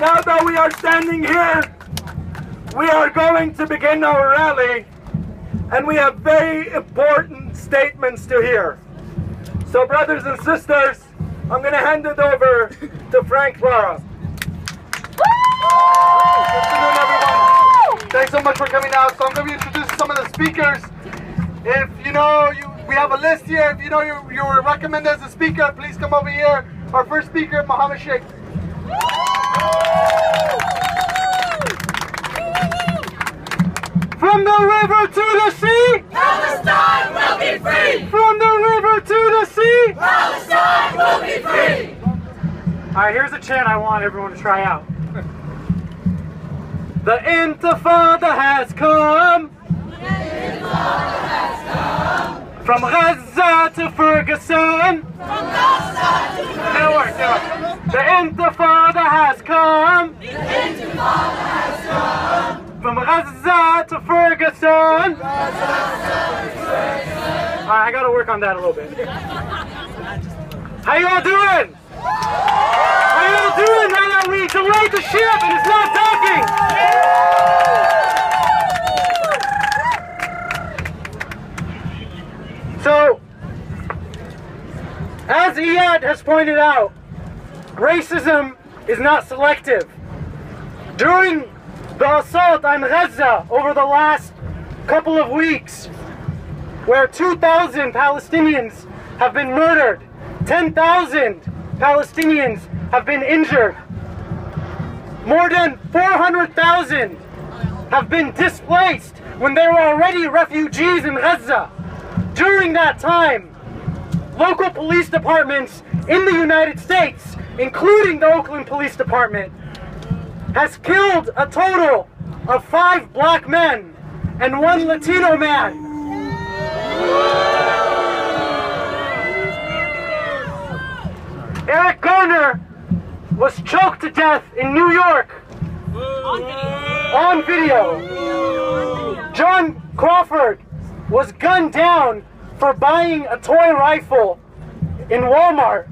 Now that we are standing here, we are going to begin our rally, and we have very important statements to hear. So brothers and sisters, I'm going to hand it over to Frank Clara. Good afternoon, everyone. Thanks so much for coming out. So I'm going to be introducing some of the speakers. If you know, we have a list here. If you know you were recommended as a speaker, please come over here. Our first speaker, Mohammed Sheikh. From the river to the sea, Palestine will be free! from the river to the sea, Palestine will be free! Alright, here's a chant I want everyone to try out. The Intifada has come. From Gaza to Ferguson. It'll work. The Intifada has come. From Gaza to Ferguson. Alright, I gotta work on that a little bit. How y'all doing? How y'all doing now that we delayed the ship and it's not docking? So, as Iyad has pointed out, racism is not selective. During the assault on Gaza over the last couple of weeks, where 2,000 Palestinians have been murdered, 10,000 Palestinians have been injured, more than 400,000 have been displaced when they were already refugees in Gaza. During that time, local police departments in the United States, including the Oakland Police Department, has killed a total of 5 black men and 1 Latino man. Eric Garner was choked to death in New York on video. John Crawford was gunned down for buying a toy rifle in Walmart,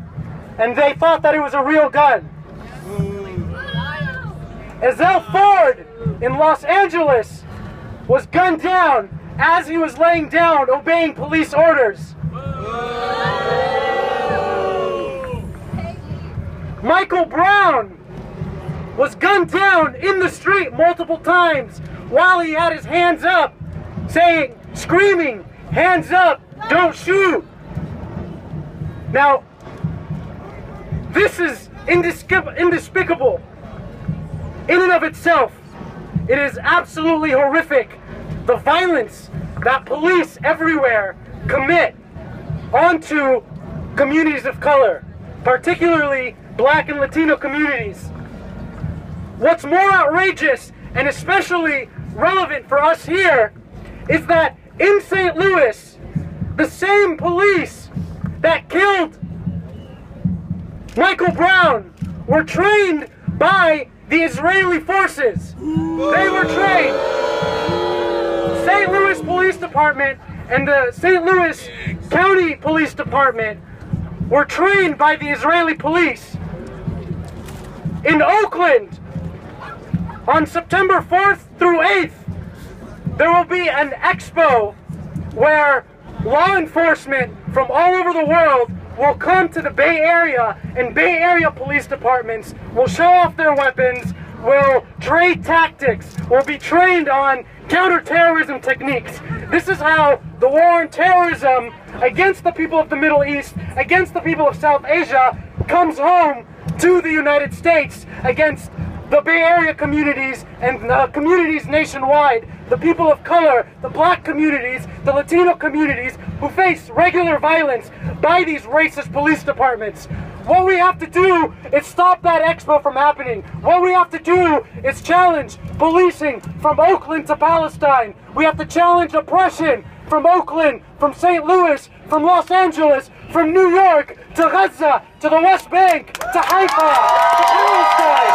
and they thought that it was a real gun. Ezell Ford in Los Angeles was gunned down as he was laying down obeying police orders. Michael Brown was gunned down in the street multiple times while he had his hands up, screaming, "Hands up, don't shoot." Now, this is indespicable in and of itself. It is absolutely horrific, the violence that police everywhere commit onto communities of color, particularly Black and Latino communities. What's more outrageous, and especially relevant for us here, is that in St. Louis, the same police that killed Michael Brown were trained by the Israeli forces. They were trained. St. Louis Police Department and the St. Louis County Police Department were trained by the Israeli police. In Oakland, on September 4th through 8th, there will be an expo where law enforcement from all over the world will come to the Bay Area, and Bay Area police departments will show off their weapons, will trade tactics, will be trained on counterterrorism techniques. This is how the war on terrorism against the people of the Middle East, against the people of South Asia, comes home to the United States against the Bay Area communities and communities nationwide, the people of color, the Black communities, the Latino communities who face regular violence by these racist police departments. What we have to do is stop that expo from happening. What we have to do is challenge policing from Oakland to Palestine. We have to challenge oppression from Oakland, from St. Louis, from Los Angeles, from New York to Gaza, to the West Bank, to Haifa, to Palestine.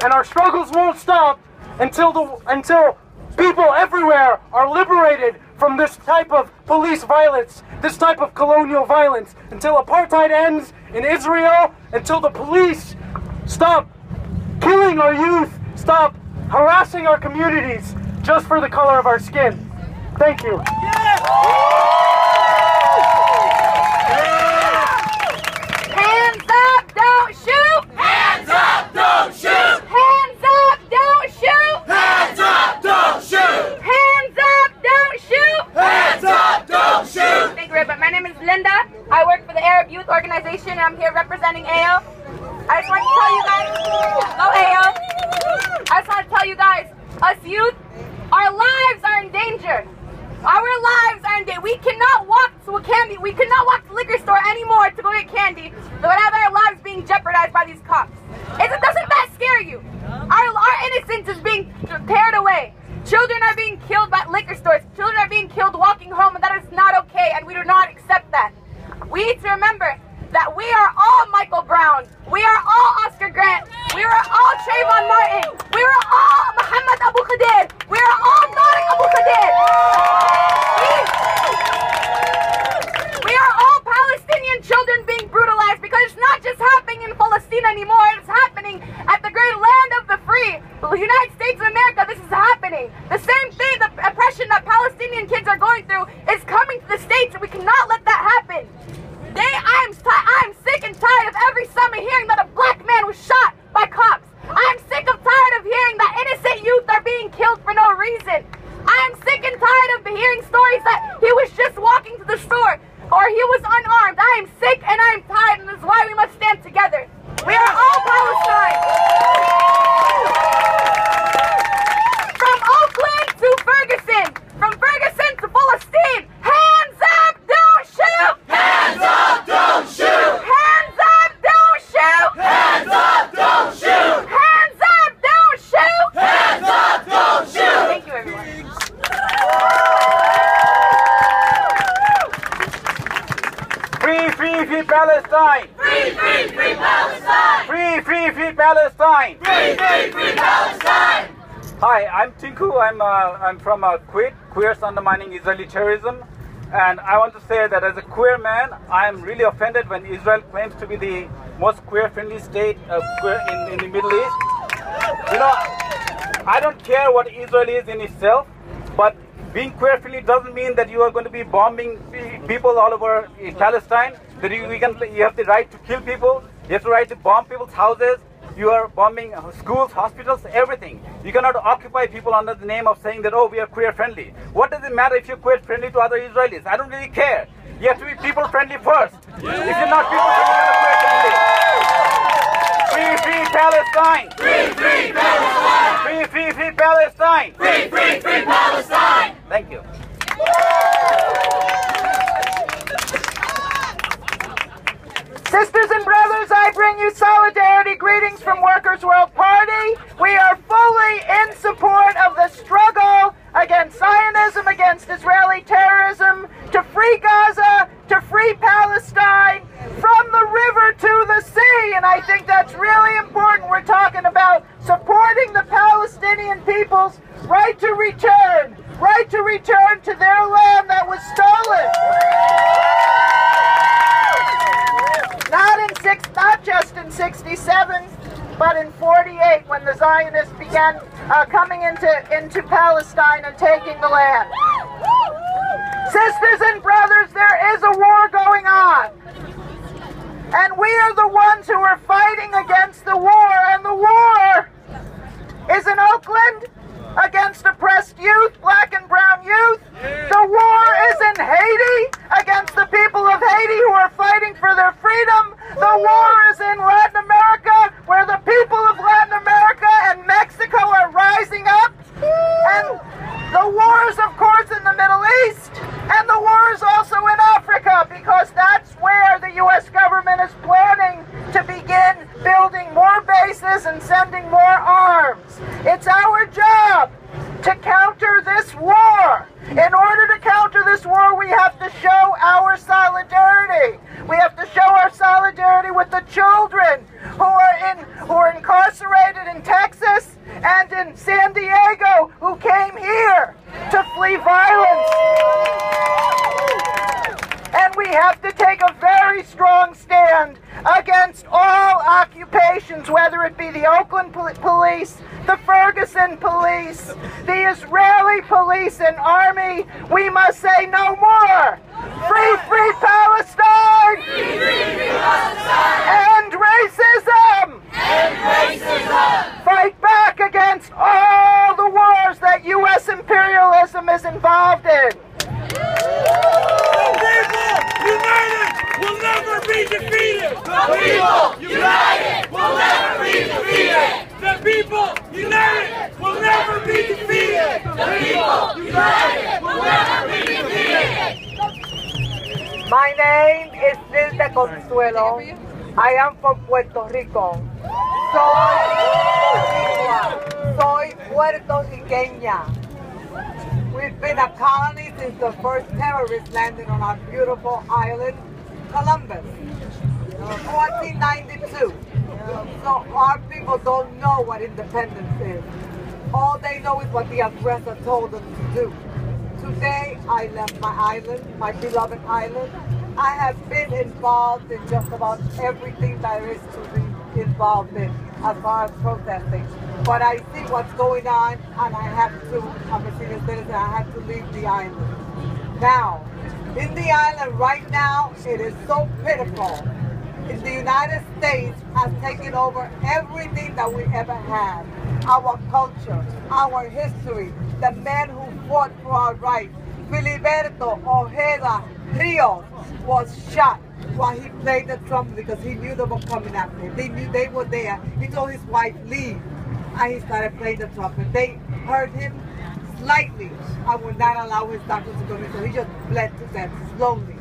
And our struggles won't stop until people everywhere are liberated from this type of police violence, this type of colonial violence, until apartheid ends in Israel, until the police stop killing our youth, stop harassing our communities just for the color of our skin. Thank you. Hands up, don't shoot! Hands up, don't shoot! Hands up, don't shoot! Hands up, don't shoot! Hands up, don't shoot! Hands up, don't shoot! Thank you very much. My name is Linda. I work for the Arab Youth Organization and I'm here representing AO. I just want to tell you guys, go AO. I just want to tell you guys, us youth, our lives are in danger. Our lives are in danger. We cannot walk to a candy. We cannot walk to the liquor store anymore to go get candy without our lives being jeopardized by these cops. Doesn't that scare you? Our innocence is being teared away. Children are being killed at liquor stores. Children are being killed walking home, and that is not okay, and we do not accept that. We need to remember that we are all Michael Brown. We are all Oscar Grant. We are all Trayvon Martin. We are all Muhammad Abu Khadir. We are all Tariq Abu Khadir. We are all Palestinian children being brutalized because it's not just happening in Palestine anymore. It's happening at the great land of the free. The United States of America, this is happening. The same thing, the oppression that Palestinian kids are going through is coming to the States, and we cannot let that happen. I'm sick and tired of every summer hearing that a black man was shot by cops. I'm sick and tired of hearing that innocent youth are being killed for no reason. I'm sick and tired of hearing stories that he was just walking to the store or he was unarmed. I am sick and I am tired, and this is why we must stand together. We are all Palestine. From Oakland to Ferguson, from Ferguson to Palestine. Hands up, don't shoot! Hands up, don't shoot! Hands up, don't shoot! Hands up, don't shoot! Hands up, don't shoot! Hands up, don't shoot! Thank you, everyone. Free, free, free Palestine! Free, free, free Palestine! Free, free, free Palestine! Free, free, free Palestine! Hi, I'm Tinku. I'm from Kuwait, Queers Undermining Israeli Terrorism. And I want to say that as a queer man, I am really offended when Israel claims to be the most queer-friendly state in the Middle East. You know, I don't care what Israel is in itself, but being queer-friendly doesn't mean that you are going to be bombing people all over in Palestine, that you have the right to kill people, you have the right to bomb people's houses, you are bombing schools, hospitals, everything. You cannot occupy people under the name of saying that, oh, we are queer-friendly. What does it matter if you're queer-friendly to other Israelis? I don't really care. You have to be people-friendly first. If you're not people-friendly, you're not queer-friendly. Free, free Palestine! Free, free Palestine! Free, free, free Palestine! Free, free, free Palestine! Thank you. Sisters and brothers, I bring you solidarity greetings from Workers' World Party. We are fully in support of the struggle against Zionism, against Israeli terrorism, to free Gaza, to free Palestine, from the river to the sea. And I think that's really important. We're talking about supporting the Palestinian people's right to return to their land that was stolen. Not just in 67, but in 48, when the Zionists began coming into Palestine and taking the land. Sisters and brothers, there is a war going on. And we are the ones who are fighting against the war. And the war is in Oakland against oppressed youth, black and brown youth. The war is in Haiti against the people of Haiti who are fighting for their freedom. The war is in Latin America, where the people of Latin America and Mexico are rising up. And the war is, of course, in the Middle East. And the war is also in Africa, because that's where the U.S. government is planning to begin building more bases and sending more arms. It's our job to counter this war. In order to counter this war, we have to show our solidarity. We have to show our solidarity with the children who are incarcerated in Texas and in San Diego, who came here. to flee violence. And we have to take a very strong stand against all occupations, whether it be the Oakland police, the Ferguson police, the Israeli police and army. We must say no more. Free, free Palestine! Free, free Palestine! End racism! End racism! Fight back against all the wars that U.S. imperialism is involved in. Will never be defeated! The people united will never be defeated! The people united will never be defeated! The people united will never be defeated! My name is Lilda Consuelo. I am from Puerto Rico. Soy puertorriqueña. We've been a colony since the first terrorists landed on our beautiful island, Columbus, 1492. So our people don't know what independence is. All they know is what the aggressor told them to do. Today, I left my island, my beloved island. I have been involved in just about everything there is to be involved in as far as protesting. But I see what's going on, and I have to, I'm a senior citizen, I have to leave the island. Now, in the island right now, it is so pitiful. The United States has taken over everything that we ever had. Our culture, our history, the men who fought for our rights. Filiberto Ojeda Rios was shot while he played the trumpet because he knew they were coming after him. They knew they were there. He told his wife, leave. And he started playing the trumpet. They hurt him slightly. I would not allow his doctors to come in, so he just bled to death slowly.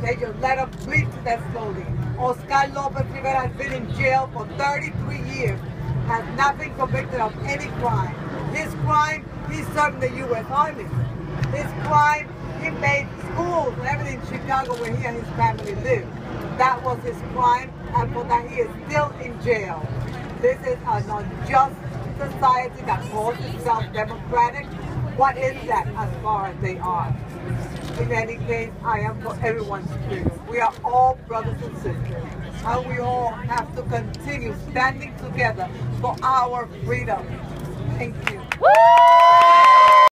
They just let him bleed to death slowly. Oscar Lopez Rivera has been in jail for 33 years, has not been convicted of any crime. His crime, he served in the U.S. Army. His crime, he made schools and everything in Chicago where he and his family lived. That was his crime, and for that he is still in jail. This is an unjust society that calls itself democratic. What is that as far as they are? In any case, I am for everyone's freedom. We are all brothers and sisters, and we all have to continue standing together for our freedom. Thank you.